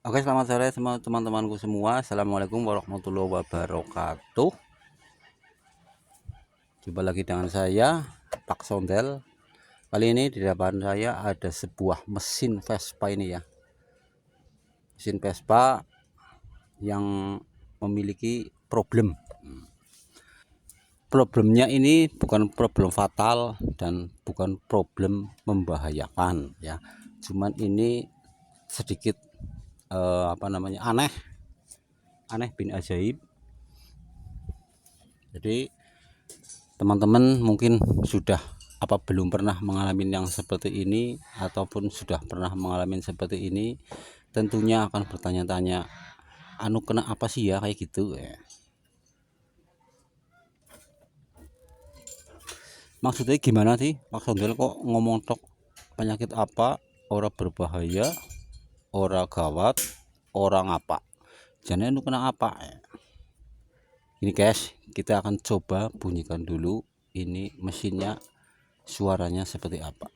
Oke, selamat sore semua teman-temanku semua. Assalamualaikum warahmatullahi wabarakatuh. Jumpa lagi dengan saya, Pak Sondel. Kali ini di depan saya ada sebuah mesin Vespa ini ya. Mesin Vespa yang memiliki problem. Problemnya ini bukan problem fatal dan bukan problem membahayakan ya. Cuman ini sedikit aneh bin ajaib. Jadi teman-teman mungkin sudah belum pernah mengalami yang seperti ini ataupun sudah pernah mengalami seperti ini, tentunya akan bertanya-tanya, kena apa sih ya kayak gitu ya. Maksudnya gimana sih Pak Sondel kok ngomong tok penyakit apa, orang berbahaya, orang gawat, orang apa, jangan kena apa ya. Ini guys, kita akan coba bunyikan dulu ini mesinnya, suaranya seperti apa.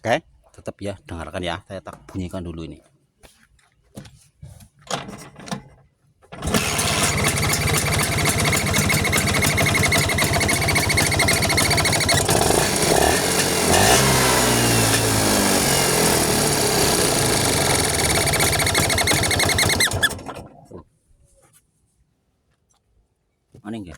Oke, tetap ya, dengarkan ya, saya tak bunyikan dulu ini. Mana enggak?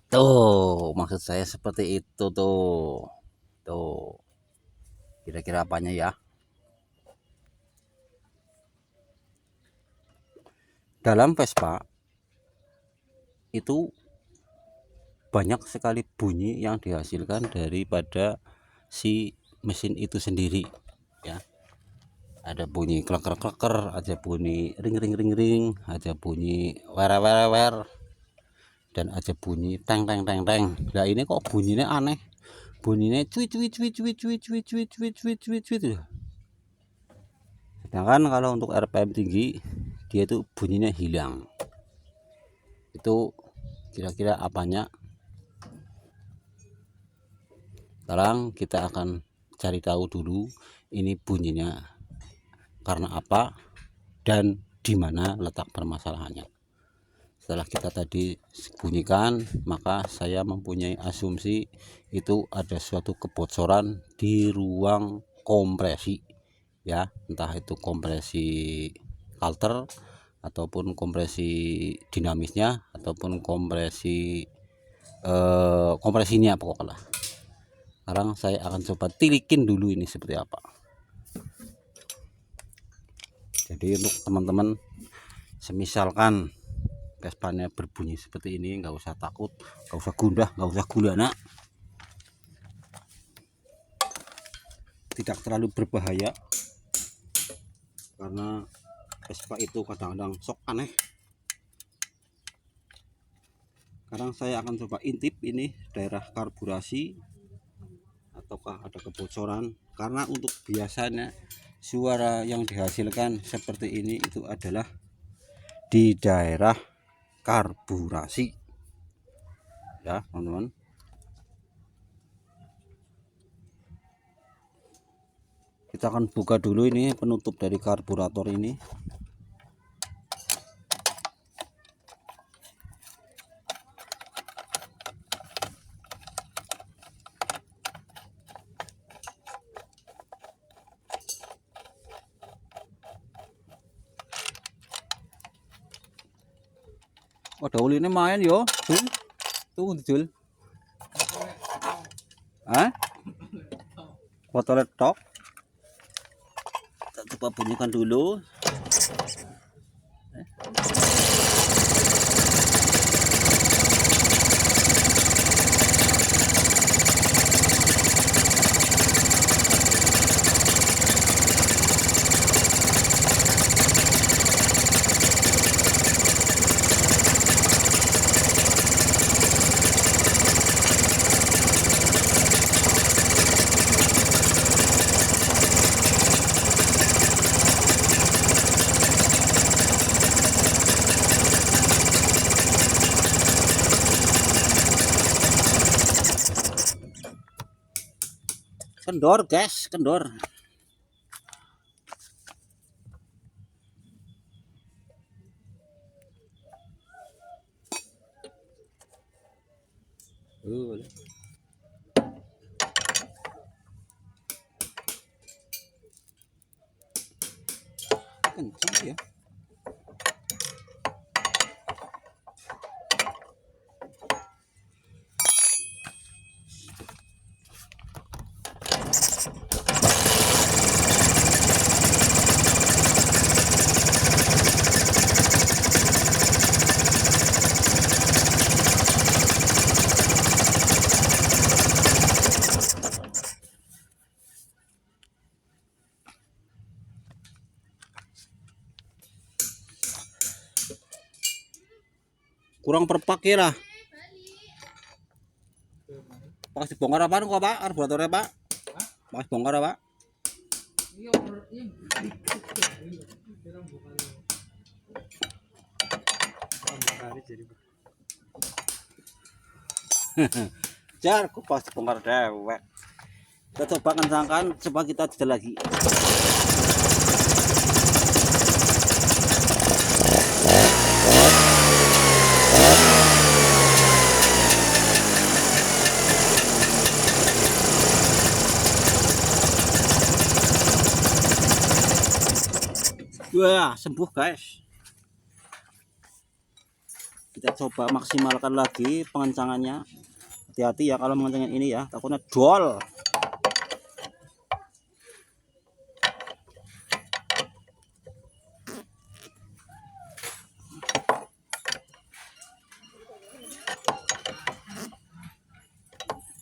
Tuh, maksud saya seperti itu tuh. Tuh. Kira-kira apanya ya? Dalam Vespa itu banyak sekali bunyi yang dihasilkan daripada si mesin itu sendiri ya. Ada bunyi kleker-kleker, ada bunyi ring, ada bunyi wer, dan ada bunyi teng. Nah ini kok bunyinya aneh, bunyinya cuit. Sedangkan kalau untuk RPM tinggi dia itu bunyinya hilang. Itu kira-kira apanya? Sekarang kita akan cari tahu dulu ini bunyinya karena apa dan di mana letak permasalahannya. Setelah kita tadi bunyikan, maka saya mempunyai asumsi itu ada suatu kebocoran di ruang kompresi ya, entah itu kompresi halter ataupun kompresi dinamisnya ataupun kompresinya pokoknya. Sekarang saya akan coba tilikin dulu ini seperti apa. Jadi untuk teman-teman, semisalkan Vespanya berbunyi seperti ini, nggak usah takut, nggak usah gundah, nggak usah gulana, tidak terlalu berbahaya karena Vespa itu kadang-kadang sok aneh. Sekarang saya akan coba intip ini daerah karburasi ataukah ada kebocoran, karena untuk biasanya suara yang dihasilkan seperti ini itu adalah di daerah karburasi ya teman-teman. Kita akan buka dulu ini penutup dari karburator ini. Oh, daun ini main yo, Jul. Tuh, Jul. Hah? Foto laptop. Kita coba bunyikan dulu. Kendor guys, kendor. Kencang ya. Kurang perpak ya lah. Pas dibongkar apa kok Pak? Karburatornya Pak? Pas bongkar apa? Jar, kok pas dibongkar dewek. Kita coba kencangkan, coba kita jeda lagi. Wah, sembuh guys. Kita coba maksimalkan lagi pengencangannya. Hati-hati ya kalau mengencangin ini ya, takutnya dol.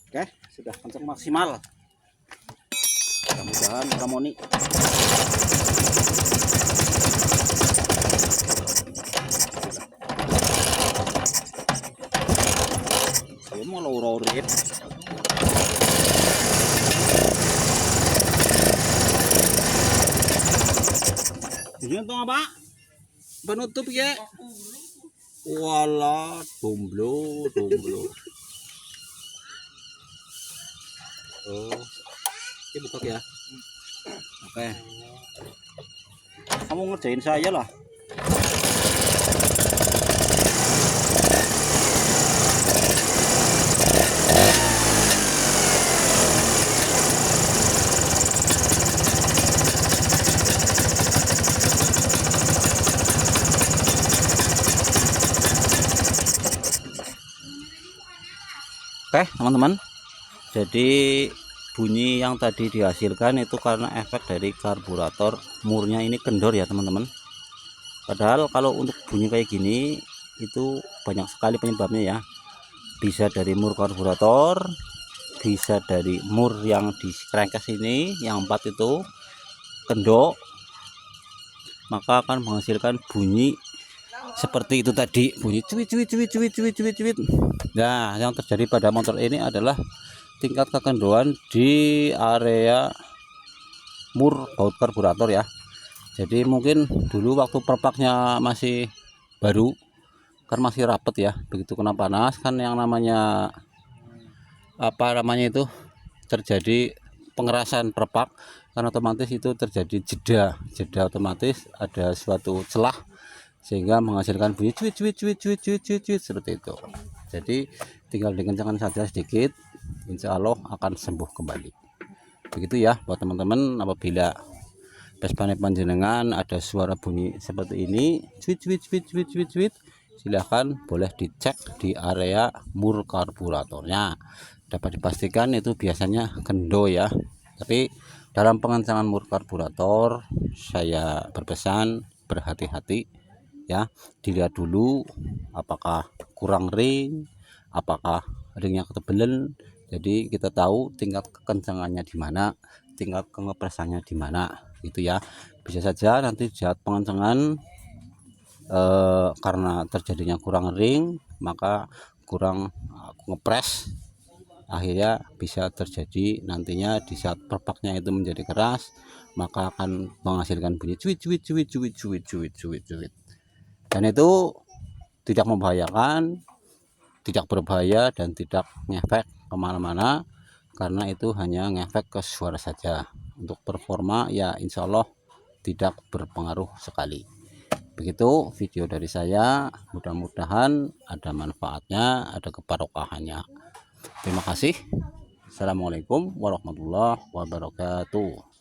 Oke, sudah kencang maksimal. Mudah-mudahan harmoni. Saya mau lororit. Ini untuk apa? Penutup ya. Walah, domblo. Oh, ini buka ya. Oke. Kamu ngerjain saya lah. Oke, teman-teman. Jadi bunyi yang tadi dihasilkan itu karena efek dari karburator murnya ini kendor ya teman-teman. Padahal kalau untuk bunyi kayak gini itu banyak sekali penyebabnya ya. Bisa dari mur karburator, bisa dari mur yang di crankcase ini yang 4 itu kendor, maka akan menghasilkan bunyi seperti itu tadi, bunyi cuit. Nah, yang terjadi pada motor ini adalah tingkat kekendoan di area mur baut karburator ya. Jadi mungkin dulu waktu perpaknya masih baru kan masih rapet ya, begitu kena panas kan yang namanya itu terjadi pengerasan perpak, karena otomatis itu terjadi jeda otomatis ada suatu celah sehingga menghasilkan bunyi cuit seperti itu. Jadi tinggal dikencangkan saja sedikit, insya Allah akan sembuh kembali. Begitu ya buat teman-teman, apabila Vespa panjenengan ada suara bunyi seperti ini cuit, silahkan boleh dicek di area mur karburatornya. Dapat dipastikan itu biasanya kendo ya. Tapi dalam pengencangan mur karburator saya berpesan berhati-hati ya, dilihat dulu apakah kurang ring, apakah ringnya ketebelan. Jadi kita tahu tingkat kekencangannya di mana, tingkat pengepresannya di mana gitu ya. Bisa saja nanti saat pengencangan karena terjadinya kurang ring, maka kurang ngepres, akhirnya bisa terjadi nantinya di saat perpaknya itu menjadi keras, maka akan menghasilkan bunyi cuit. Dan itu tidak membahayakan, tidak berbahaya dan tidak ngefek kemana-mana. karena itu hanya ngefek ke suara saja. Untuk performa ya insya Allah tidak berpengaruh sekali. Begitu video dari saya, mudah-mudahan ada manfaatnya, ada kebarokahannya. Terima kasih. Assalamualaikum warahmatullahi wabarakatuh.